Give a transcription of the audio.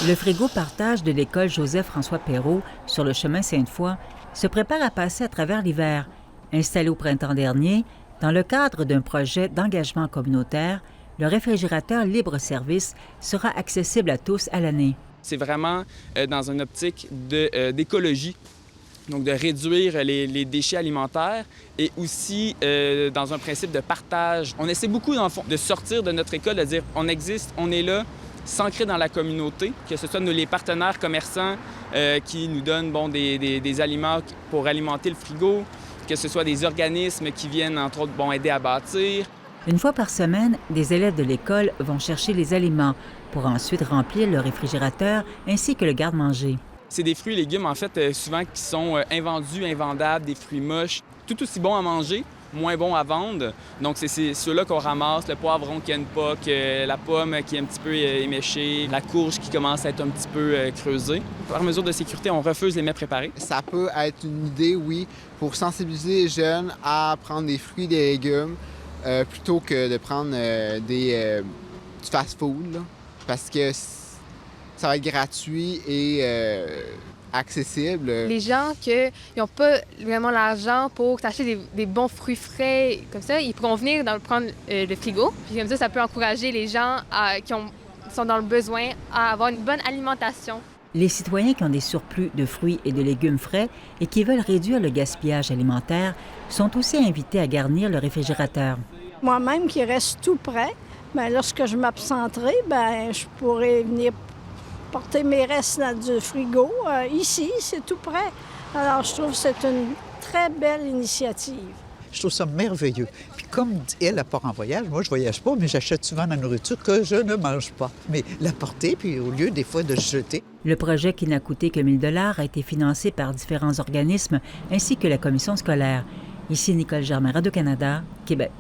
Le frigo partage de l'école Joseph-François Perrault sur le chemin Sainte-Foy se prépare à passer à travers l'hiver. Installé au printemps dernier, dans le cadre d'un projet d'engagement communautaire, le réfrigérateur libre-service sera accessible à tous à l'année. C'est vraiment dans une optique d'écologie, donc de réduire les déchets alimentaires et aussi dans un principe de partage. On essaie beaucoup, dans le fond, de sortir de notre école, de dire on existe, on est là, s'ancrer dans la communauté, que ce soit les partenaires commerçants qui nous donnent des aliments pour alimenter le frigo, que ce soit des organismes qui viennent, entre autres, aider à bâtir. Une fois par semaine, des élèves de l'école vont chercher les aliments pour ensuite remplir le réfrigérateur ainsi que le garde-manger. C'est des fruits et légumes, en fait, souvent qui sont invendus, invendables, des fruits moches, tout aussi bons à manger, moins bons à vendre. Donc, c'est ceux-là qu'on ramasse, le poivron qui a une poque, la pomme qui est un petit peu éméchée, la courge qui commence à être un petit peu creusée. Par mesure de sécurité, on refuse les mets préparés. Ça peut être une idée, oui, pour sensibiliser les jeunes à prendre des fruits et des légumes plutôt que de prendre du fast-food, là, parce que ça va être gratuit et accessible. Les gens qui n'ont pas vraiment l'argent pour s'acheter des bons fruits frais comme ça, ils pourront venir prendre le frigo. Puis comme ça peut encourager les gens qui sont dans le besoin à avoir une bonne alimentation. Les citoyens qui ont des surplus de fruits et de légumes frais et qui veulent réduire le gaspillage alimentaire sont aussi invités à garnir le réfrigérateur. Moi-même qui reste tout près, bien, lorsque je m'absenterai, bien, je pourrai venir porter mes restes dans du frigo. Ici, c'est tout près. Alors, je trouve que c'est une très belle initiative. Je trouve ça merveilleux. Puis comme elle part en voyage, moi, je voyage pas, mais j'achète souvent de la nourriture que je ne mange pas. Mais la porter, puis au lieu des fois de jeter. Le projet, qui n'a coûté que 1 000 $, a été financé par différents organismes ainsi que la commission scolaire. Ici Nicole Germain, Radio-Canada, Québec.